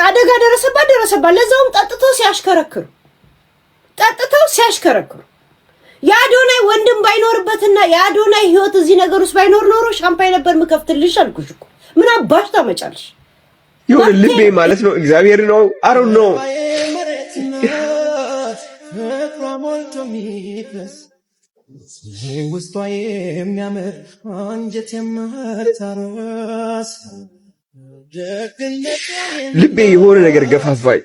አደጋ ደረሰባት ለዛውም ጠጥተው ሲያሽከረክሩ የአዶናይ ወንድም ባይኖርበትና የአዶናይ ህይወት እዚህ ነገር ውስጥ ባይኖር ኖሮ ሻምፓኝ ነበር ምከፍትልሽ አልኩሽ እኮ ምን አባሽ ታመጫለሽ ይሁን ልቤ ማለት ነው እግዚአብሔር ነው አሩ ነው ውስጧ የሚያምር አንጀት የማታረስ ልቤ የሆነ ነገር ገፋፋኝ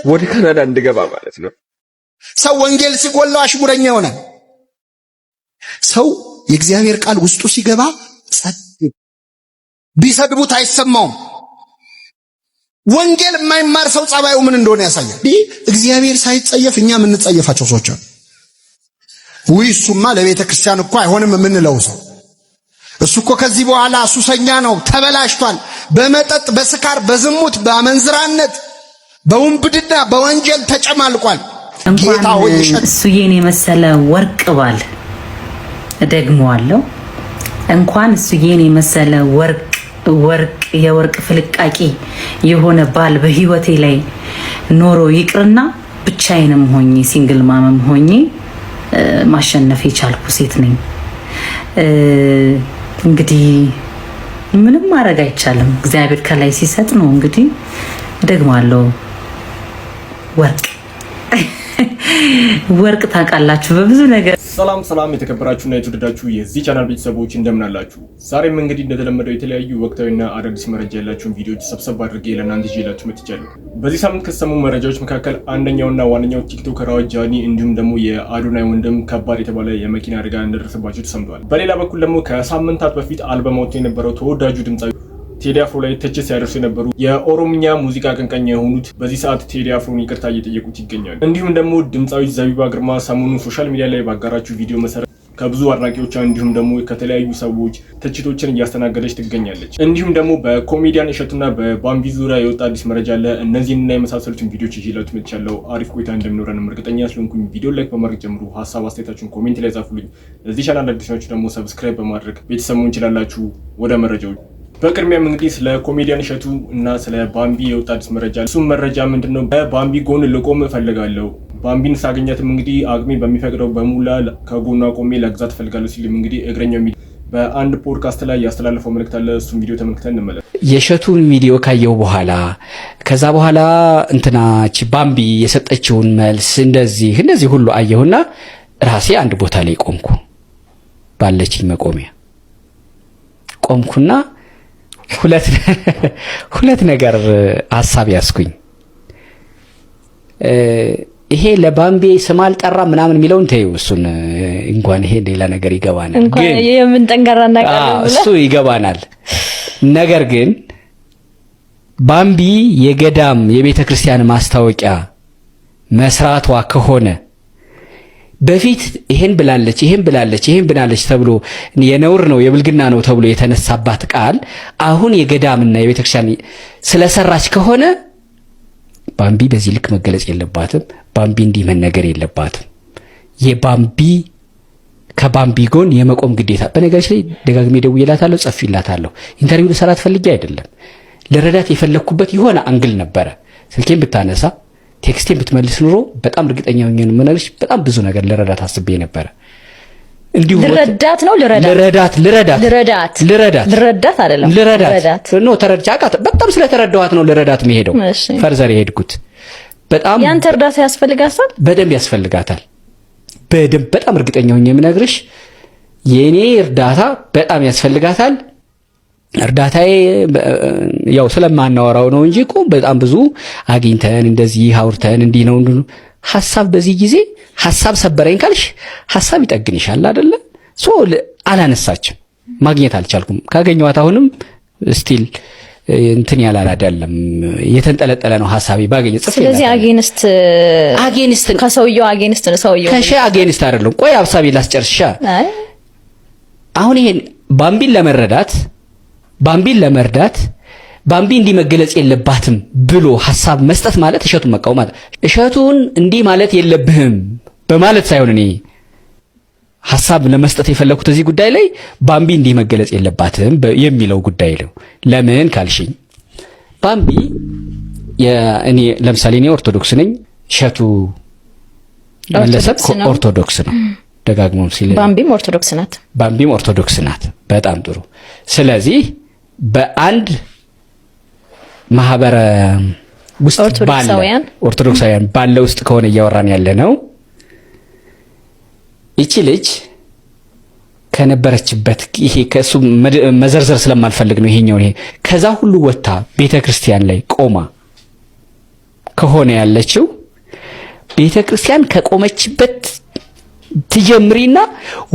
ወደ ካናዳ እንድገባ ማለት ነው። ሰው ወንጌል ሲጎላው አሽሙረኛ ይሆናል። ሰው የእግዚአብሔር ቃል ውስጡ ሲገባ ጸጥ ቢሰድቡት አይሰማውም። ወንጌል የማይማር ሰው ጸባዩ ምን እንደሆነ ያሳያል። እግዚአብሔር ሳይጸየፍ እኛ የምንጸየፋቸው ሰዎች አሉ። እሱማ ለቤተ ክርስቲያን እኮ አይሆንም የምንለው ሰው እሱ እኮ ከዚህ በኋላ ሱሰኛ ነው፣ ተበላሽቷል፣ በመጠጥ በስካር በዝሙት በአመንዝራነት በወንብድና በወንጀል ተጨማልቋል። ጌታ ሆይ እሱ የኔ መሰለ ወርቅ ባል ደግሞዋለሁ። እንኳን እሱ የኔ መሰለ ወርቅ የወርቅ ፍልቃቂ የሆነ ባል በህይወቴ ላይ ኖሮ ይቅርና ብቻዬንም ሆኜ ሲንግል ማመም ሆኜ ማሸነፍ የቻልኩ ሴት ነኝ። እንግዲህ ምንም ማድረግ አይቻልም። እግዚአብሔር ከላይ ሲሰጥ ነው። እንግዲህ ደግሞአለው ወርቅ ታውቃላችሁ በብዙ ነገር። ሰላም የተከበራችሁና የተወደዳችሁ የዚህ ቻናል ቤተሰቦች እንደምን አላችሁ? ዛሬም እንግዲህ እንደተለመደው የተለያዩ ወቅታዊና አዳዲስ መረጃ ያላችሁን ቪዲዮዎች ሰብሰብ አድርጌ ለእናንተ ይዤላችሁ መጥቻለሁ። በዚህ ሳምንት ከሰሙ መረጃዎች መካከል አንደኛውና ዋነኛው ቲክቶከሯ ጃኒ እንዲሁም ደግሞ የአዶናይ ወንድም ከባድ የተባለ የመኪና አደጋ እንደደረሰባቸው ተሰምቷል። በሌላ በኩል ደግሞ ከሳምንታት በፊት አልበም አውጥቶ የነበረው ተወዳጁ ድምጻዊ ቴዲ አፍሮ ላይ ትችት ሲያደርሱ የነበሩ የኦሮምኛ ሙዚቃ አቀንቃኝ የሆኑት በዚህ ሰዓት ቴዲ አፍሮን ይቅርታ እየጠየቁት ይገኛሉ። እንዲሁም ደግሞ ድምጻዊ ዘቢባ ግርማ ሰሞኑን ሶሻል ሚዲያ ላይ ባጋራችሁ ቪዲዮ መሰረት ከብዙ አድናቂዎቿ እንዲሁም ደግሞ ከተለያዩ ሰዎች ትችቶችን እያስተናገደች ትገኛለች። እንዲሁም ደግሞ በኮሜዲያን እሸቱና በባምቢ ዙሪያ የወጣ አዲስ መረጃ አለ። እነዚህንና የመሳሰሉትን ቪዲዮዎች ይዤላችሁ መጥቻለሁ። አሪፍ ቆይታ እንደሚኖረን እርግጠኛ ስለሆንኩኝ ቪዲዮ ላይክ በማድረግ ጀምሩ። ሀሳብ አስተያየታችሁን ኮሜንት ላይ ጻፉልኝ። ለዚህ ቻናል አዲስ ናችሁ ደግሞ ሰብስክራይብ በማድረግ ቤተሰብ መሆን ትችላላችሁ። ወደ መረጃው በቅድሚያም እንግዲህ ስለ ኮሜዲያን እሸቱ እና ስለ ባምቢ የወጣ አዲስ መረጃ እሱም መረጃ ምንድነው? በባምቢ ጎን ልቆም እፈልጋለሁ። ባምቢን ሳገኛትም እንግዲህ አቅሜ በሚፈቅደው በሙላ ከጎኗ ቆሜ ላግዛት እፈልጋለሁ ሲልም እንግዲህ እግረኛው በአንድ ፖድካስት ላይ ያስተላለፈው መልእክት አለ። እሱም ቪዲዮ ተመልክተን እንመለስ። የእሸቱን ቪዲዮ ካየው በኋላ ከዛ በኋላ እንትናች ባምቢ የሰጠችውን መልስ እንደዚህ ሁሉ አየሁና ራሴ አንድ ቦታ ላይ ቆምኩ። ባለችኝ መቆሚያ ቆምኩና ሁለት ነገር ሐሳብ ያስኩኝ። ይሄ ለባምቢ ስም አልጠራ ምናምን የሚለውን ተይው፣ እሱን እንኳን ይሄ ሌላ ነገር ይገባናል። እንኳን የምን ጠንቀራና ቀረብ እሱ ይገባናል። ነገር ግን ባምቢ የገዳም የቤተ ክርስቲያን ማስታወቂያ መስራቷ ከሆነ በፊት ይሄን ብላለች ተብሎ የነውር ነው የብልግና ነው ተብሎ የተነሳባት ቃል አሁን የገዳምና የቤተክርስቲያን ስለሰራች ከሆነ ባምቢ በዚህ ልክ መገለጽ የለባትም። ባምቢ እንዲህ መነገር የለባትም። ከባምቢ ጎን የመቆም ግዴታ በነገርሽ ላይ ደጋግሜ ደውዬላታለሁ፣ ጽፌላታለሁ። ኢንተርቪው ልሰራት ፈልጌ አይደለም፣ ለረዳት የፈለኩበት የሆነ አንግል ነበረ። ስልኬን ብታነሳ ቴክስቴን ብትመልስ ኑሮ በጣም እርግጠኛ ሆኜ ነው የምነግርሽ፣ በጣም ብዙ ነገር ልረዳት አስቤ ነበር። እንዲሁ ልረዳት አይደለም ነው ተረዳት። በጣም ስለተረዳኋት ነው ልረዳት መሄደው ፈርዘር የሄድኩት። በጣም ያንተ እርዳታ ያስፈልጋታል፣ በደንብ ያስፈልጋታል። በጣም እርግጠኛ ሆኜ የምነግርሽ የኔ እርዳታ በጣም ያስፈልጋታል። እርዳታዬ ያው ስለማናወራው ነው እንጂ እኮ በጣም ብዙ አግኝተን እንደዚህ አውርተን እንዲህ ነው ሐሳብ በዚህ ጊዜ ሐሳብ ሰበረኝ ካልሽ ሐሳብ ይጠግንሻል አይደለ? አላነሳችም፣ ማግኘት አልቻልኩም። ካገኘኋት አሁንም ስቲል እንትን ያላል አይደለም፣ የተንጠለጠለ ነው ሐሳቤ ባገኘ ጽፌ። ስለዚህ አጌንስት ከሰውየው አጌንስት ነው ሰውየው ከሸ አጌንስት አይደለም። ቆይ ሐሳቤ ላስጨርስሻ። አሁን ይሄን ባምቢን ለመርዳት ባምቢ እንዲህ መገለጽ የለባትም ብሎ ሐሳብ መስጠት ማለት እሸቱን መቃወም ማለት። እሸቱን እንዲህ ማለት የለብህም በማለት ሳይሆን እኔ ሐሳብ ለመስጠት የፈለኩት እዚህ ጉዳይ ላይ ባምቢ እንዲህ መገለጽ የለባትም የሚለው ጉዳይ ነው። ለምን ካልሽኝ ባምቢ እኔ ለምሳሌ እኔ ኦርቶዶክስ ነኝ፣ እሸቱ መለሰብ ኦርቶዶክስ ነው ደጋግሞም ሲል፣ ባምቢም ኦርቶዶክስ ናት። ባምቢም ኦርቶዶክስ ናት። በጣም ጥሩ። ስለዚህ በአንድ ማህበረ ውስጥ ኦርቶዶክሳውያን ባለ ውስጥ ከሆነ እያወራን ያለ ነው። እቺ ልጅ ከነበረችበት ይሄ ከሱ መዘርዘር ስለማልፈልግ ነው ይሄኛው ይሄ ከዛ ሁሉ ወጣ ቤተክርስቲያን ላይ ቆማ ከሆነ ያለችው ቤተክርስቲያን ከቆመችበት ትጀምሪና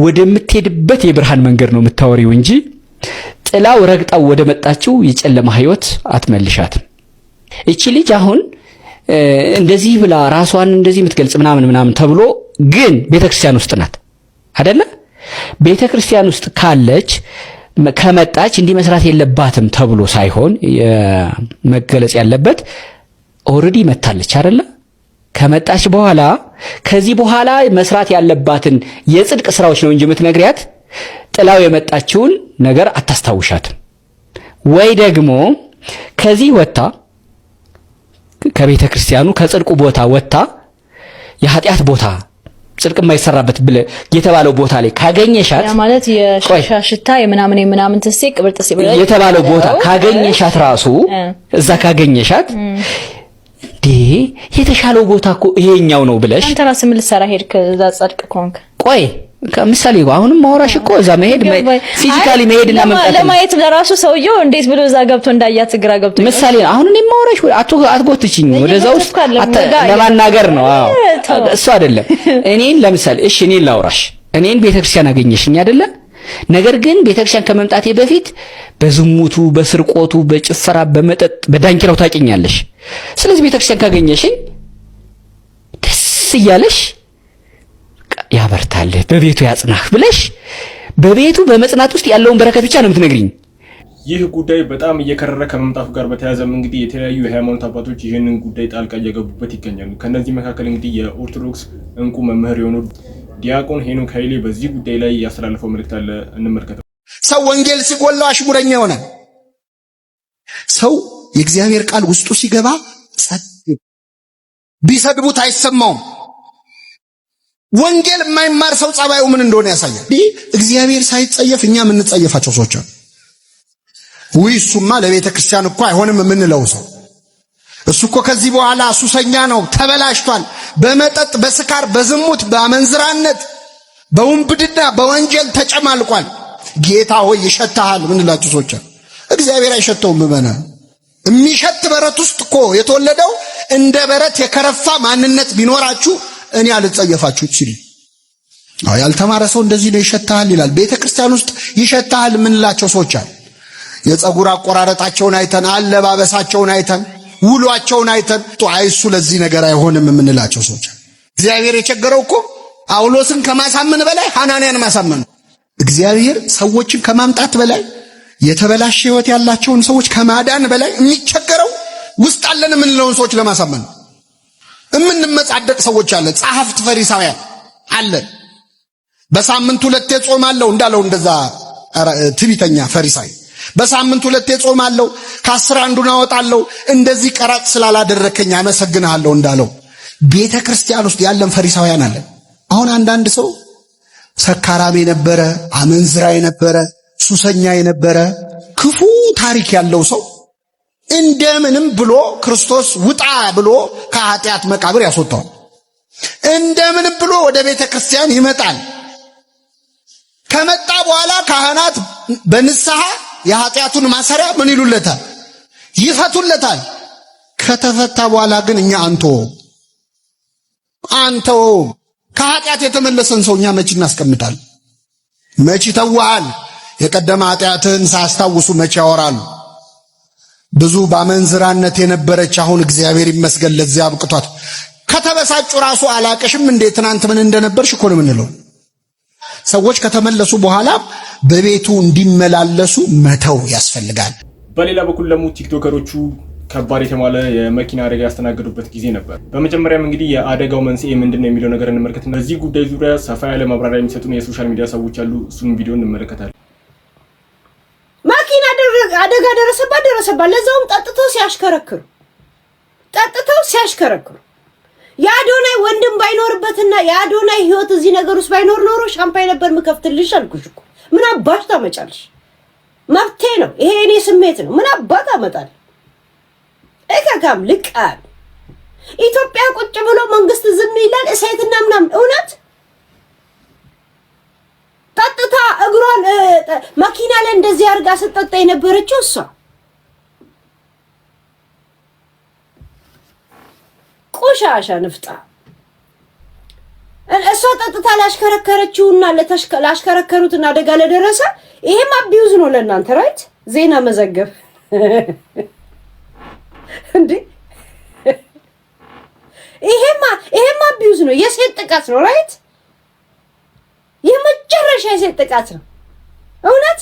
ወደምትሄድበት የብርሃን መንገድ ነው የምታወሪው እንጂ ጥላው ረግጣው ወደ መጣችው የጨለማ ህይወት አትመልሻትም። እቺ ልጅ አሁን እንደዚህ ብላ ራሷን እንደዚህ የምትገልጽ ምናምን ተብሎ ግን ቤተክርስቲያን ውስጥ ናት አይደለ? ቤተክርስቲያን ውስጥ ካለች ከመጣች እንዲህ መስራት የለባትም ተብሎ ሳይሆን መገለጽ ያለበት ኦሬዲ መታለች አይደለ? ከመጣች በኋላ ከዚህ በኋላ መስራት ያለባትን የጽድቅ ስራዎች ነው እንጂ የምትነግሪያት ጥላው የመጣችውን ነገር አታስታውሻትም። ወይ ደግሞ ከዚህ ወጣ ከቤተ ክርስቲያኑ ከጽድቁ ቦታ ወጣ የኃጢአት ቦታ ጽድቅ የማይሰራበት ብለ የተባለው ቦታ ላይ ካገኘሻት ያ ማለት የሻሽታ የምናምን ተስቴ ቅብር ተስቴ ብለ የተባለው ቦታ ካገኘሻት ራሱ እዛ ካገኘሻት የተሻለው ቦታ እኮ ይሄኛው ነው ብለሽ አንተ ራስህ ምን ልትሰራ ሄድክ? እዛ ጽድቅ ኮንክ ቆይ ከምሳሌ አሁንም ማውራሽ እኮ እዛ መሄድ ፊዚካሊ መሄድና መምጣት ለማየት ለራሱ ሰውየው እንዴት ብሎ እዛ ገብቶ እንዳያት ግራ ገብቶ ምሳሌ አሁን እኔ ማውራሽ አትጎትችኝ ወደዛ ውስጥ ለማናገር ነው። አዎ እሱ አይደለም። እኔን ለምሳሌ እሺ እኔን ላውራሽ እኔን ቤተክርስቲያን አገኘሽኝ አይደለ? ነገር ግን ቤተክርስቲያን ከመምጣቴ በፊት በዝሙቱ በስርቆቱ በጭፈራ በመጠጥ በዳንኪራው ታውቂኛለሽ። ስለዚህ ቤተክርስቲያን ካገኘሽኝ ደስ እያለሽ ያበርታልህ በቤቱ ያጽናህ ብለሽ በቤቱ በመጽናት ውስጥ ያለውን በረከት ብቻ ነው የምትነግሪኝ። ይህ ጉዳይ በጣም እየከረረ ከመምጣቱ ጋር በተያያዘም እንግዲህ የተለያዩ የሃይማኖት አባቶች ይህንን ጉዳይ ጣልቃ እየገቡበት ይገኛሉ። ከነዚህ መካከል እንግዲህ የኦርቶዶክስ እንቁ መምህር የሆነው ዲያቆን ሄኖክ ኃይሌ በዚህ ጉዳይ ላይ ያስተላለፈው መልእክት አለ፣ እንመልከተው። ሰው ወንጌል ሲጎላው አሽሙረኛ ይሆናል። ሰው የእግዚአብሔር ቃል ውስጡ ሲገባ ጸጥ ቢሰድቡት አይሰማውም። ወንጌል የማይማር ሰው ጸባዩ ምን እንደሆነ ያሳያል። እግዚአብሔር ሳይጸየፍ እኛ የምንጸየፋቸው ሰዎች አሉ። እሱማ ለቤተ ክርስቲያን እኮ አይሆንም የምንለው ሰው እሱ እኮ ከዚህ በኋላ ሱሰኛ ነው፣ ተበላሽቷል፣ በመጠጥ በስካር በዝሙት በአመንዝራነት በውንብድና በወንጀል ተጨማልቋል። ጌታ ሆይ ይሸታሃል ምንላችሁ ሰዎች አሉ። እግዚአብሔር አይሸተውም። የሚሸት በረት ውስጥ እኮ የተወለደው እንደ በረት የከረፋ ማንነት ቢኖራችሁ እኔ አልጸየፋችሁ ይችላል። ያልተማረ ሰው እንደዚህ ነው ይሸታሃል ይላል። ቤተክርስቲያን ውስጥ ይሸታሃል ምንላቸው ሰዎች አሉ። የፀጉር አቆራረጣቸውን አይተን አለባበሳቸውን አይተን ውሏቸውን አይተን እሱ ለዚህ ነገር አይሆንም የምንላቸው ሰዎች አሉ። እግዚአብሔር የቸገረው እኮ ጳውሎስን ከማሳመን በላይ ሐናንያን ማሳመን፣ እግዚአብሔር ሰዎችን ከማምጣት በላይ የተበላሸ ህይወት ያላቸውን ሰዎች ከማዳን በላይ የሚቸገረው ውስጥ አለን የምንለውን ሰዎች ለማሳመን ነው። የምንመጻደቅ ሰዎች አለ፣ ጸሐፍት ፈሪሳውያን አለን። በሳምንት 2 ጾማለሁ እንዳለው እንደዛ ትቢተኛ ፈሪሳይ በሳምንት 2 ጾማለሁ ከ10 አንዱን አወጣለሁ እንደዚህ ቀራጭ ስላላደረከኝ አመሰግናለሁ እንዳለው ቤተክርስቲያን ውስጥ ያለን ፈሪሳውያን አለን። አሁን አንዳንድ ሰው ሰካራም የነበረ አመንዝራ የነበረ ሱሰኛ የነበረ ክፉ ታሪክ ያለው ሰው እንደምንም ብሎ ክርስቶስ ውጣ ብሎ ከኃጢአት መቃብር ያስወጣው፣ እንደምንም ብሎ ወደ ቤተ ክርስቲያን ይመጣል። ከመጣ በኋላ ካህናት በንስሐ የኃጢአቱን ማሰሪያ ምን ይሉለታል? ይፈቱለታል። ከተፈታ በኋላ ግን እኛ አንተው ከኃጢአት የተመለሰን ሰው እኛ መች እናስቀምጣል? መች ይተዋል? የቀደመ ኃጢአትን ሳያስታውሱ መች ያወራሉ? ብዙ ባመንዝራነት የነበረች አሁን እግዚአብሔር ይመስገን ለዚያ አብቅቷት ከተበሳጩ ራሱ አላቀሽም እንዴ ትናንት ምን እንደነበርሽ እኮ ነው የምንለው። ሰዎች ከተመለሱ በኋላ በቤቱ እንዲመላለሱ መተው ያስፈልጋል። በሌላ በኩል ደግሞ ቲክቶከሮቹ ከባድ የተባለ የመኪና አደጋ ያስተናገዱበት ጊዜ ነበር። በመጀመሪያም እንግዲህ የአደጋው መንስኤ ምንድነው የሚለው ነገር እንመልከትና በዚህ ጉዳይ ዙሪያ ሰፋ ያለ ማብራሪያ የሚሰጡን የሶሻል ሚዲያ ሰዎች አሉ። እሱን ቪዲዮ እንመለከታለን። መኪና አደጋ ደረሰባት፣ ለዛውም ጠጥቶ ሲያሽከረክሩ ጠጥተው ሲያሽከረክሩ የአዶናይ ወንድም ባይኖርበትና የአዶናይ ህይወት እዚህ ነገር ውስጥ ባይኖር ኖሮ ሻምፓኝ ነበር ምከፍትልሽ አልኩሽ እኮ። ምን አባሽ ታመጫለሽ? መብቴ ነው ይሄ፣ እኔ ስሜት ነው። ምን አባት አመጣለሁ? እከካም ልቃል ኢትዮጵያ ቁጭ ብሎ መንግስት ዝም ይላል። እሳይትና ምናምን እውነት ጠጥታ እግሯን መኪና ላይ እንደዚህ አድርጋ ስትጠጣ የነበረችው እሷ ቆሻሻ ንፍጣ እሷ ጠጥታ ላሽከረከረችውና ላሽከረከሩትና አደጋ ለደረሰ ይሄም አቢዩዝ ነው ለእናንተ ራይት። ዜና መዘገብ እንዴ ይሄም አቢዩዝ ነው፣ የሴት ጥቃት ነው ራይት። የመጨረሻ የሴት ጥቃት ነው እውነት።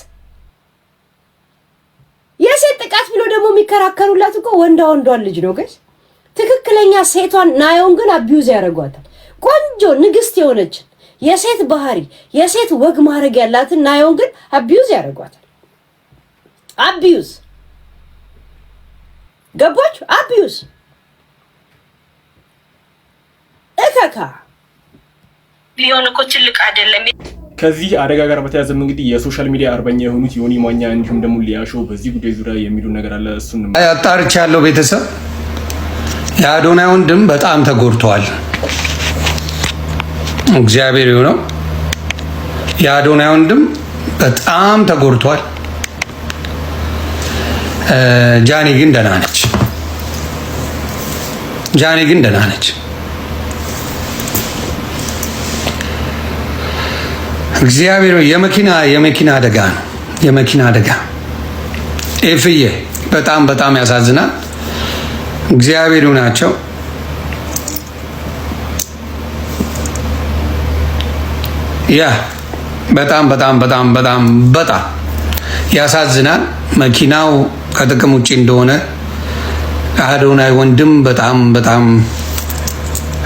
የሴት ጥቃት ብሎ ደግሞ የሚከራከሩላት እኮ ወንዷን ልጅ ነው ጋይስ። ትክክለኛ ሴቷን ናዮን ግን አቢዩዝ ያደርጓታል። ቆንጆ ንግስት የሆነች የሴት ባህሪ የሴት ወግ ማድረግ ያላትን ናዮን ግን አቢዩዝ ያደርጓታል። አቢዩዝ ገባች? አቢዩዝ እከካ ሊሆን እኮ ትልቅ አይደለም። ከዚህ አደጋ ጋር በተያያዘም እንግዲህ የሶሻል ሚዲያ አርበኛ የሆኑት ዮኒ ማኛ እንዲሁም ደግሞ ሊያሾ በዚህ ጉዳይ ዙሪያ የሚሉ ነገር አለ። እሱን አጣርቻለሁ። ቤተሰብ የአዶናይ ወንድም በጣም ተጎድቷል። እግዚአብሔር ይሁነው። የአዶናይ ወንድም በጣም ተጎድቷል። ጃኒ ግን ደህና ነች። ጃኒ ግን ደህና ነች። እግዚአብሔር የመኪና አደጋ ነው። የመኪና አደጋ ኤፍዬ በጣም ያሳዝናል። እግዚአብሔር ይሁናቸው። ያ በጣም ያሳዝናል። መኪናው ከጥቅም ውጪ እንደሆነ አዶናይ ወንድም በጣም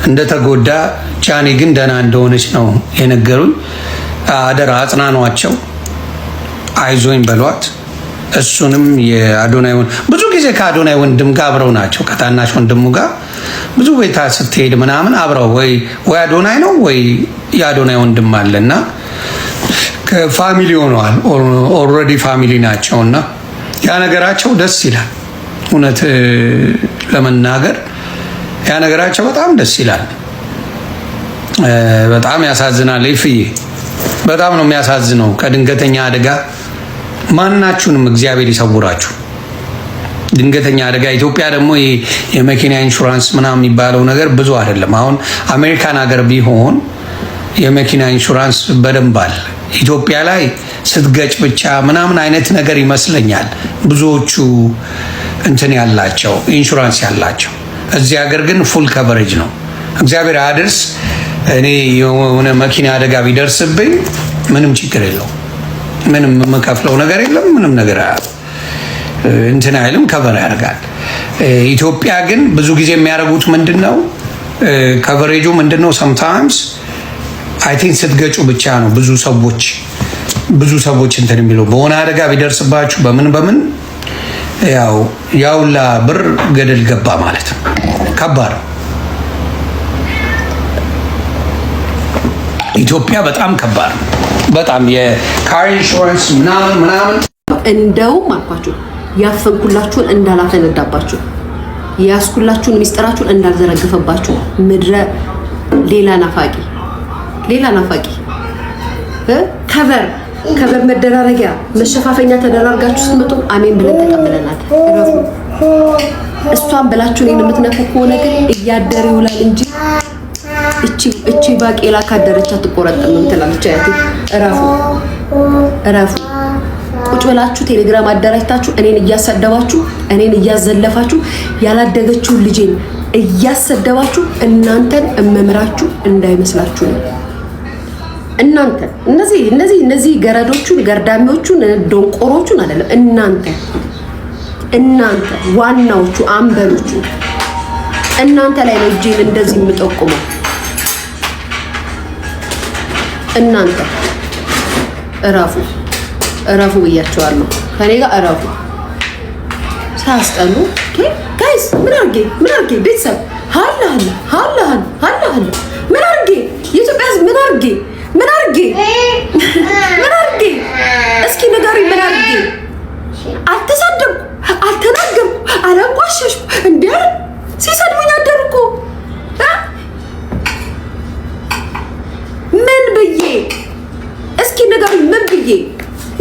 እንደተጎዳ፣ ጃኒ ግን ደህና እንደሆነች ነው የነገሩኝ። አደራ አጽናኗቸው፣ አይዞኝ በሏት። እሱንም የአዶናይ ብዙ ጊዜ ከአዶናይ ወንድም ጋር አብረው ናቸው። ከታናሽ ወንድሙ ጋር ብዙ ቤታ ስትሄድ ምናምን አብረው ወይ አዶናይ ነው ወይ የአዶናይ ወንድም አለና ከፋሚሊ ሆነዋል። ኦልሬዲ ፋሚሊ ናቸውና ያ ነገራቸው ደስ ይላል። እውነት ለመናገር ያ ነገራቸው በጣም ደስ ይላል። በጣም ያሳዝናል። ይፍዬ በጣም ነው የሚያሳዝነው። ከድንገተኛ አደጋ ማናችሁንም እግዚአብሔር ይሰውራችሁ። ድንገተኛ አደጋ ኢትዮጵያ ደግሞ የመኪና ኢንሹራንስ ምናምን የሚባለው ነገር ብዙ አይደለም። አሁን አሜሪካን ሀገር ቢሆን የመኪና ኢንሹራንስ በደንብ አለ። ኢትዮጵያ ላይ ስትገጭ ብቻ ምናምን አይነት ነገር ይመስለኛል ብዙዎቹ እንትን ያላቸው ኢንሹራንስ ያላቸው። እዚህ ሀገር ግን ፉል ከቨሬጅ ነው። እግዚአብሔር አድርስ። እኔ የሆነ መኪና አደጋ ቢደርስብኝ ምንም ችግር የለው፣ ምንም የምከፍለው ነገር የለም፣ ምንም ነገር እንትን አይልም፣ ከቨር ያደርጋል። ኢትዮጵያ ግን ብዙ ጊዜ የሚያደርጉት ምንድነው ከቨሬጁ ምንድነው ሰምታይምስ አይ ቲንክ ስትገጩ ብቻ ነው ብዙ ሰዎች እንትን የሚለው። በሆነ አደጋ ቢደርስባችሁ በምን ያውላ ብር ገደል ገባ ማለት ነው። ከባድ ኢትዮጵያ በጣም ከባድ ነው። በጣም የካር ኢንሹራንስ ምናምን እንደውም አልኳችሁ ያፈንኩላችሁን እንዳላፈነዳባችሁ፣ ያስኩላችሁን ሚስጥራችሁን እንዳልዘረግፈባችሁ ምድረ ሌላ ናፋቂ ከበር መደራረጊያ መሸፋፈኛ ተደራርጋችሁ ስትመጡ አሜን ብለን ተቀበለናል። እረፉ። እሷን ብላችሁ እኔን የምትነኩ ከሆነ ግን እያደረ ይውላል እንጂ እቺ ባቄላ ካደረች አትቆረጥም ትላለች አያቴ። እረፉ። ቁጭ ብላችሁ ቴሌግራም አደራጅታችሁ እኔን እያሰደባችሁ እኔን እያዘለፋችሁ ያላደገችውን ልጄን እያሰደባችሁ እናንተን እመምራችሁ እንዳይመስላችሁ ነው። እናንተ እነዚህ ገረዶቹን ገርዳሚዎቹን ዶንቆሮቹን አይደለም፣ እናንተ ዋናዎቹ አንበሎቹ እናንተ ላይ ነው እጄን እንደዚህ የምጠቁመው። እናንተ እረፉ ብያቸዋለሁ። ከኔ ጋር እረፉ። ሳያስጠሉ ጋይስ ምን አርጌ ቤተሰብ ሃላ ምን አርጌ የኢትዮጵያ ሕዝብ ምን አርጌ እስኪ ንገሩኝ ምን አርጌ አልተሳደብኩ አልተናገርኩ አላንቋሸሽኩ እንዴ ሲሰድቡኝ አደርኩ ምን ብዬ እስኪ ንገሩኝ ምን ብዬ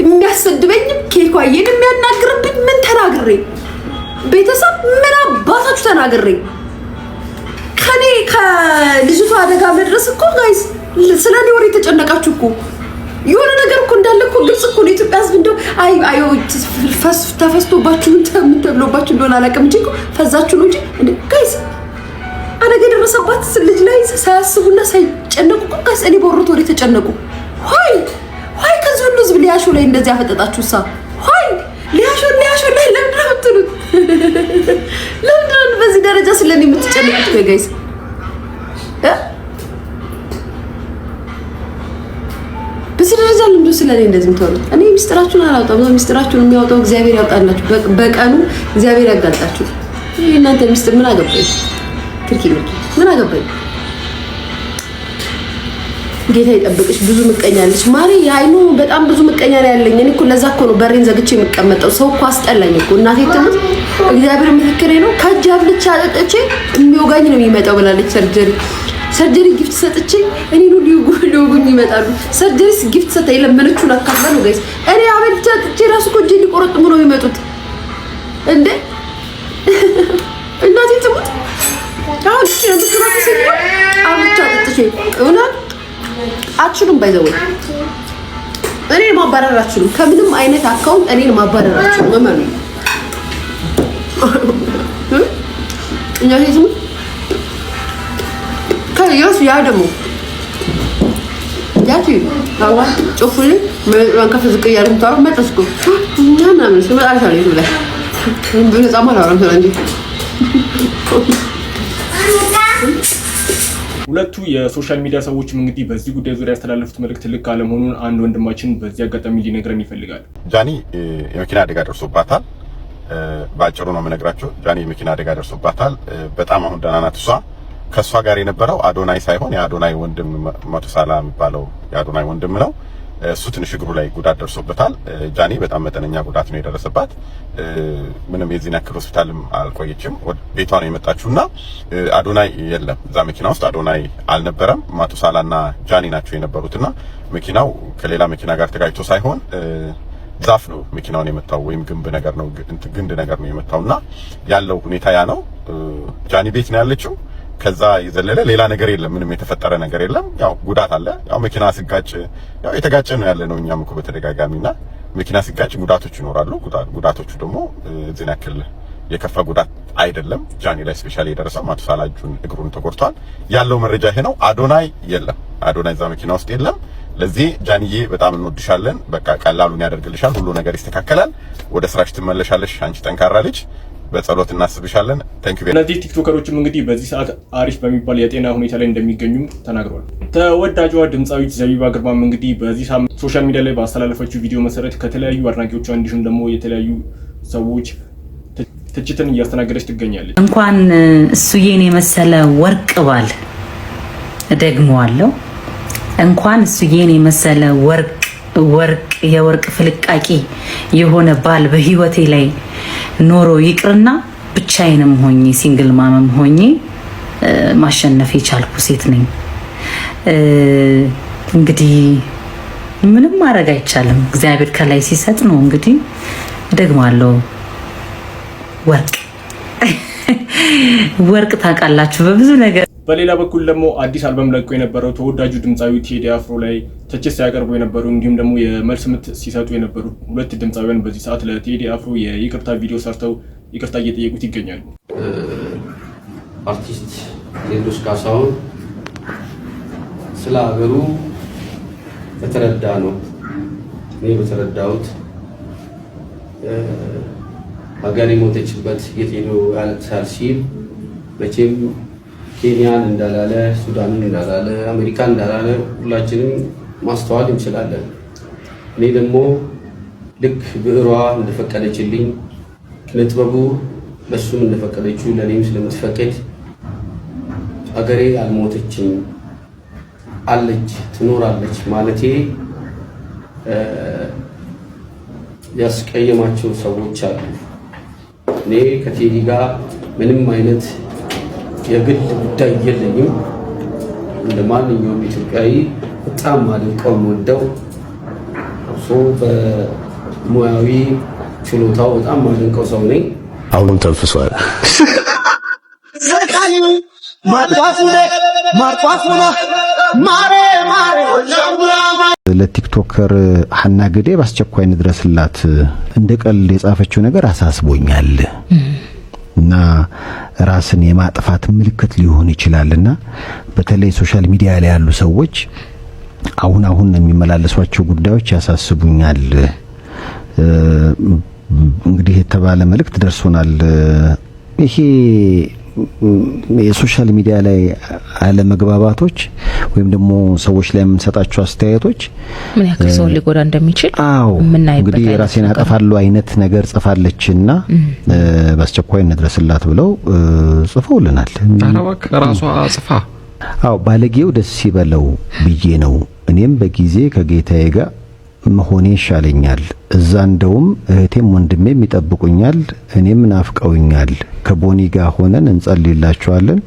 የሚያሰድበኝም ኬኳዬን የሚያናግርብኝ ምን ተናግሬ ቤተሰብ ምን አባታችሁ ተናግሬ ከኔ ከልጅቷ አደጋ መድረስ እኮ ጋይስ ስለኔ ወሬ ተጨነቃችሁ እኮ የሆነ ነገር እኮ እንዳለ እኮ ግልጽ እኮ ነው። ኢትዮጵያ ሕዝብ እንደው አይ ተፈስቶባችሁ ምን ተብሎባችሁ እንደሆነ አላውቅም እንጂ እኮ ፈዛችሁ ነው እንጂ ጋይስ አደጋ ደረሰባት ልጅ ላይ ሳያስቡና ሳይጨነቁ እኮ ጋይስ እኔ በወሮት ወሬ ተጨነቁ ሆይ ከዚህ ሁሉ ሕዝብ ሊያሾ ላይ እንደዚህ አፈጠጣችሁሳ ሆይ ሊያሾ ላይ ለምን አትሉት? ለምን በዚህ ደረጃ ስለኔ የምትጨነቁት ጋይስ? በዚህ ደረጃ ለምን ስለኔ እንደዚህ የምትወሩት? እኔ ሚስጥራችሁን አላውጣም። ሚስጥራችሁን የሚያወጣው እግዚአብሔር ያውጣላችሁ። በቀኑ እግዚአብሔር ያጋልጣችሁ። እናንተ ሚስጥር ምን አገባኝ? ትርኪ ምን አገባኝ? ጌታ ይጠብቅሽ። ብዙ ምቀኛለሽ ማሪ። አይኑ በጣም ብዙ ምቀኛ ነው ያለኝ። እኔ እኮ ለዛ እኮ ነው በሬን ዘግቼ የምቀመጠው። ሰው እኮ አስጠላኝ እኮ እናቴ ትሙት። እግዚአብሔር ምስክሬ ነው። ከጃብ ልቻ አጠጥቼ የሚወጋኝ ነው የሚመጣው ብላለች። ሰርጀሪ ጊፍት ሰጥቼ እኔ ነው ሊወጉኝ ይመጣሉ። ሰርጀሪስ ጊፍት ሰጠ የለመነችውን አካፍላ ነው ጋይስ። እኔ አበልቻ ጥቼ ራሱ እኮ እጄ ሊቆረጥሙ ነው የሚመጡት እንዴ እናቴ ትሙት። አሁን እሺ ምክራቱ ሲል አበልቻ ጥቼ እውነት አችሉም ባይዘው እኔን ማባረር አችሉም። ከምንም አይነት አካውንት እኔን ማባረር አችሉም። መመኑ እናቴ ትሙት ከየስ ያ ደግሞ ያቺ አዋ ጮፉልኝ ከፍ ዝቅ እያልን ታሩ መጥስኩ ምናምን ስመጣሽ አለ ይብላ በነፃ ማላወራም ስለዚህ ሁለቱ የሶሻል ሚዲያ ሰዎችም እንግዲህ በዚህ ጉዳይ ዙሪያ ያስተላለፉት መልእክት ልክ አለመሆኑን አንድ ወንድማችን በዚህ አጋጣሚ ሊነግረን ይፈልጋል። ጃኒ የመኪና አደጋ ደርሶባታል። ባጭሩ ነው የምነግራችሁ። ጃኒ የመኪና አደጋ ደርሶባታል። በጣም አሁን ደህና ናት። እሷ ከሷ ጋር የነበረው አዶናይ ሳይሆን የአዶናይ ወንድም መቶሳላ የሚባለው የአዶናይ ወንድም ነው። እሱ ትንሽ እግሩ ላይ ጉዳት ደርሶበታል። ጃኒ በጣም መጠነኛ ጉዳት ነው የደረሰባት። ምንም የዚህን ያክል ሆስፒታልም አልቆየችም። ቤቷ ነው የመጣችውና አዶናይ የለም እዛ መኪና ውስጥ አዶናይ አልነበረም። መቶሳላና ጃኒ ናቸው የነበሩትና መኪናው ከሌላ መኪና ጋር ተጋጭቶ ሳይሆን ዛፍ ነው መኪናውን የመታው ወይም ግንድ ነገር ነው የመታውና ያለው ሁኔታ ያ ነው። ጃኒ ቤት ነው ያለችው። ከዛ የዘለለ ሌላ ነገር የለም። ምንም የተፈጠረ ነገር የለም። ያው ጉዳት አለ። ያው መኪና ሲጋጭ ያው የተጋጨ ነው ያለ ነው። እኛም እኮ በተደጋጋሚና መኪና ሲጋጭ ጉዳቶች ይኖራሉ። ጉዳቶቹ ደግሞ እዚህ ያክል የከፋ ጉዳት አይደለም። ጃኒ ላይ ስፔሻሊ የደረሰው መቶሳላ እግሩን ተቆርጧል። ያለው መረጃ ይሄ ነው። አዶናይ የለም። አዶናይ እዛ መኪና ውስጥ የለም። ለዚህ ጃኒዬ በጣም እንወድሻለን። በቃ ቀላሉን ያደርግልሻል። ሁሉ ነገር ይስተካከላል። ወደ ስራሽ ትመለሻለሽ። አንቺ ጠንካራ ልጅ በጸሎት እናስብሻለን። ታንኪዩ። እነዚህ ቲክቶከሮችም እንግዲህ በዚህ ሰዓት አሪፍ በሚባል የጤና ሁኔታ ላይ እንደሚገኙም ተናግረዋል። ተወዳጇ ድምፃዊት ዘቢባ ግርማም እንግዲህ በዚህ ሳምንት ሶሻል ሚዲያ ላይ ባስተላለፈችው ቪዲዮ መሰረት ከተለያዩ አድናቂዎቿ እንዲሁም ደግሞ የተለያዩ ሰዎች ትችትን እያስተናገደች ትገኛለች። እንኳን እሱዬን የመሰለ ወርቅ ባል እደግመዋለሁ፣ እንኳን እሱዬን የመሰለ የወርቅ ፍልቃቂ የሆነ ባል በህይወቴ ላይ ኖሮ ይቅርና ብቻዬንም ሆኜ ሲንግል ማመም ሆኜ ማሸነፍ የቻልኩ ሴት ነኝ። እንግዲህ ምንም ማድረግ አይቻልም። እግዚአብሔር ከላይ ሲሰጥ ነው። እንግዲህ እደግማለሁ፣ ወርቅ ታውቃላችሁ በብዙ ነገር። በሌላ በኩል ደግሞ አዲስ አልበም ለቆ የነበረው ተወዳጁ ድምፃዊ ቴዲ አፍሮ ላይ ትችት ሲያቀርቡ የነበሩ እንዲሁም ደግሞ የመልስ ምት ሲሰጡ የነበሩ ሁለት ድምፃዊያን በዚህ ሰዓት ለቴዲ አፍሮ የይቅርታ ቪዲዮ ሰርተው ይቅርታ እየጠየቁት ይገኛሉ። አርቲስት ቴዎድሮስ ካሳሁን ስለ ሀገሩ በተረዳ ነው እኔ በተረዳሁት ሀገር የሞተችበት የት ሄዶ ያለቅሳል ሲል መቼም ኬንያን እንዳላለ ሱዳንን እንዳላለ አሜሪካን እንዳላለ ሁላችንም ማስተዋል እንችላለን። እኔ ደግሞ ልክ ብዕሯ እንደፈቀደችልኝ ለጥበቡ ለሱም እንደፈቀደችው ለኔም ስለምትፈቅድ አገሬ አልሞተችም አለች ትኖራለች ማለቴ ያስቀየማቸው ሰዎች አሉ። እኔ ከቴዲ ጋር ምንም አይነት የግል ጉዳይ የለኝም። እንደማንኛውም ኢትዮጵያዊ በጣም ማድንቀው ወደው በሙያዊ ችሎታው በጣም ማድንቀው ሰው ነኝ። አሁንም ተንፍሷል። ለቲክቶከር ሐና ገዴ በአስቸኳይ እንድረስላት እንደ ቀልድ የጻፈችው ነገር አሳስቦኛል እና ራስን የማጥፋት ምልክት ሊሆን ይችላልና በተለይ ሶሻል ሚዲያ ላይ ያሉ ሰዎች አሁን የሚመላለሷቸው ጉዳዮች ያሳስቡኛል። እንግዲህ የተባለ መልእክት ደርሶናል። ይሄ የሶሻል ሚዲያ ላይ አለመግባባቶች ወይም ደግሞ ሰዎች ላይ የምንሰጣቸው አስተያየቶች ምን ያክል ሰው ሊጎዳ እንደሚችል እንግዲህ ራሴን አጠፋለሁ አይነት ነገር ጽፋለችና በአስቸኳይ እንድረስላት ብለው ጽፈውልናል። አራባክ ራሷ ጽፋ ባለጌው ደስ ይበለው ብዬ ነው እኔም በጊዜ ከጌታዬ ጋር መሆኔ ይሻለኛል። እዛ እንደውም እህቴም ወንድሜም ይጠብቁኛል፣ እኔም ናፍቀውኛል። ከቦኒ ጋር ሆነን እንጸልይላችኋለን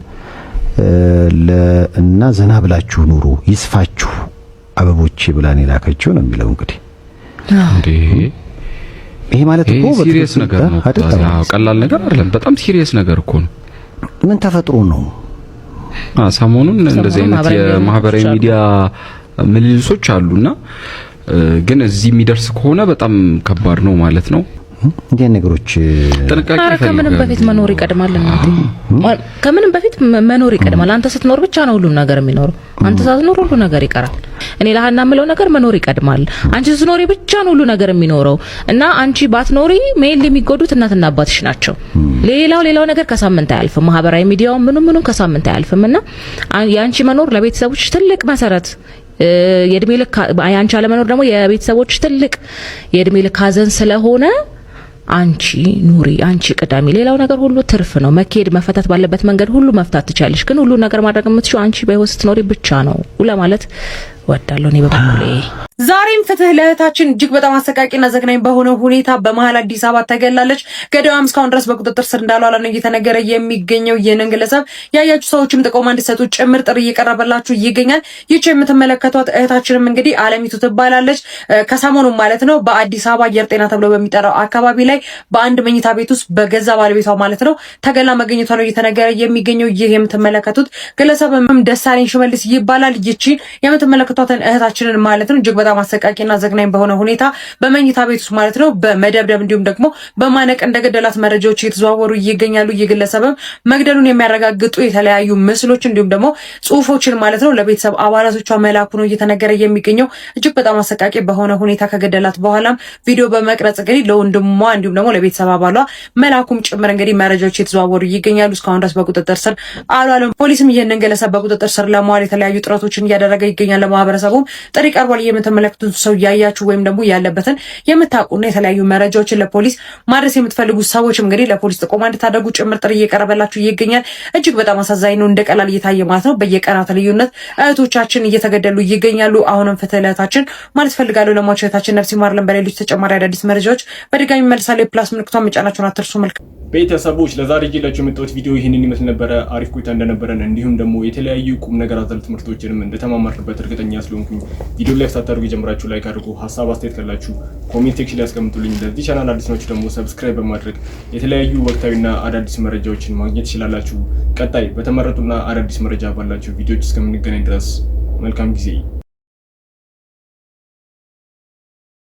እና ዘና ብላችሁ ኑሩ ይስፋችሁ አበቦቼ ብላን የላከችው ነው የሚለው። እንግዲህ ይሄ ማለት እኮ ሲሪየስ ነገር ነው። ቀላል ነገር አይደለም። በጣም ሲሪየስ ነገር እኮ ነው። ምን ተፈጥሮ ነው? ሰሞኑን እንደዚህ አይነት የማህበራዊ ሚዲያ ምልልሶች አሉና ግን እዚህ የሚደርስ ከሆነ በጣም ከባድ ነው ማለት ነው። እንዲህ ነገሮች ጥንቃቄ ይፈልጋል። ከምንም በፊት መኖር ይቀድማል እናቴ። ከምንም በፊት መኖር ይቀድማል። አንተ ስትኖር ብቻ ነው ሁሉ ነገር የሚኖረው። አንተ ሳትኖር ሁሉ ነገር ይቀራል። እኔ ለሃና የምለው ነገር መኖር ይቀድማል። አንቺ ስትኖሪ ብቻ ነው ሁሉ ነገር የሚኖረው እና አንቺ ባትኖሪ ሜል የሚጎዱት እናትና አባትሽ ናቸው። ሌላው ነገር ከሳምንት አያልፍም። ማህበራዊ ሚዲያው ምኑም ከሳምንት አያልፍምና ያንቺ መኖር ለቤተሰቦች ትልቅ መሰረት የእድሜ ልክ አንቺ አለመኖር ደግሞ የቤተሰቦች ትልቅ የእድሜ ልክ ሀዘን ስለሆነ አንቺ ኑሪ፣ አንቺ ቅዳሜ። ሌላው ነገር ሁሉ ትርፍ ነው። መኬድ መፈታት ባለበት መንገድ ሁሉ መፍታት ትቻለሽ። ግን ሁሉ ነገር ማድረግ የምትችው አንቺ በህይወት ስትኖሪ ብቻ ነው ለማለት ወዳለሁ እኔ በበኩሌ። ዛሬም ፍትህ ለእህታችን እጅግ በጣም አሰቃቂና ዘግናኝ በሆነ ሁኔታ በመሀል አዲስ አበባ ተገላለች። ገዳዩም እስካሁን ድረስ በቁጥጥር ስር እንዳልዋለ ነው እየተነገረ የሚገኘው። ይህንን ግለሰብ ያያችሁ ሰዎችም ጥቆማ እንዲሰጡ ጭምር ጥሪ እየቀረበላችሁ ይገኛል። ይህች የምትመለከቷት እህታችንም እንግዲህ አለሚቱ ትባላለች። ከሰሞኑ ማለት ነው በአዲስ አበባ አየር ጤና ተብሎ በሚጠራው አካባቢ ላይ በአንድ መኝታ ቤት ውስጥ በገዛ ባለቤቷ ማለት ነው ተገላ መገኘቷ ነው እየተነገረ የሚገኘው። ይህ የምትመለከቱት ግለሰብም ደሳለኝ ሽመልስ ይባላል። ይቺ የምትመለከቷትን እህታችንን ማለት ነው እጅግ በጣም አሰቃቂና ዘግናኝ በሆነ ሁኔታ በመኝታ ቤት ውስጥ ማለት ነው በመደብደብ እንዲሁም ደግሞ በማነቅ እንደገደላት መረጃዎች እየተዘዋወሩ ይገኛሉ። የግለሰብም መግደሉን የሚያረጋግጡ የተለያዩ ምስሎች እንዲሁም ደግሞ ጽሁፎችን ማለት ነው ለቤተሰብ አባላቶቿ መላኩ ነው እየተነገረ የሚገኘው። እጅግ በጣም አሰቃቂ በሆነ ሁኔታ ከገደላት በኋላም ቪዲዮ በመቅረጽ እንግዲህ ለወንድሟ እንዲሁም ደግሞ ለቤተሰብ አባሏ መላኩም ጭምር እንግዲህ መረጃዎች እየተዘዋወሩ ይገኛሉ። እስካሁን ድረስ በቁጥጥር ስር አልዋለም። ፖሊስም ይህንን ግለሰብ በቁጥጥር ስር ለማዋል የተለያዩ ጥረቶችን እያደረገ ይገኛል። ለማህበረሰቡም ጥሪ ቀርቧል። የምትመለከቱት ሰው ያያችሁ ወይም ደግሞ ያለበትን የምታውቁና የተለያዩ መረጃዎችን ለፖሊስ ማድረስ የምትፈልጉ ሰዎች እንግዲህ ለፖሊስ ጥቆማ እንድታደርጉ ጭምር ጥሪ እየቀረበላችሁ ይገኛል። እጅግ በጣም አሳዛኝ ነው። እንደ ቀላል እየታየ ማለት ነው በየቀናት ልዩነት እህቶቻችን እየተገደሉ ይገኛሉ። አሁንም ፍትህ ለእህታችን ማለት ፈልጋለሁ። ለሟች እህታችን ነፍስ ይማርልን። በሌሎች ተጨማሪ አዳዲስ መረጃዎች በድጋሚ መልሳለሁ። ፕላስ ምልክቷን መጫናችሁን አትርሱ። መልካም ቤተሰቦች ለዛሬ ይዤላችሁ የመጣሁት ቪዲዮ ይህንን ይመስል ነበረ። አሪፍ ቆይታ እንደነበረን እንዲሁም ደግሞ የተለያዩ ቁም ነገር አዘል ትምህርቶችንም እንደተማማርበት እርግጠኛ ስለሆንኩኝ ቪዲዮ ላይ ሳታደርጉ ጀምራችሁ ላይክ አድርጉ። ሀሳብ አስተያየት ካላችሁ ኮሜንት ሴክሽን ላይ ያስቀምጡልኝ። ለዚህ ቻናል አዲስ ናችሁ ደግሞ ሰብስክራይብ በማድረግ የተለያዩ ወቅታዊና አዳዲስ መረጃዎችን ማግኘት ትችላላችሁ። ቀጣይ በተመረጡና አዳዲስ መረጃ ባላችሁ ቪዲዮዎች እስከምንገናኝ ድረስ መልካም ጊዜ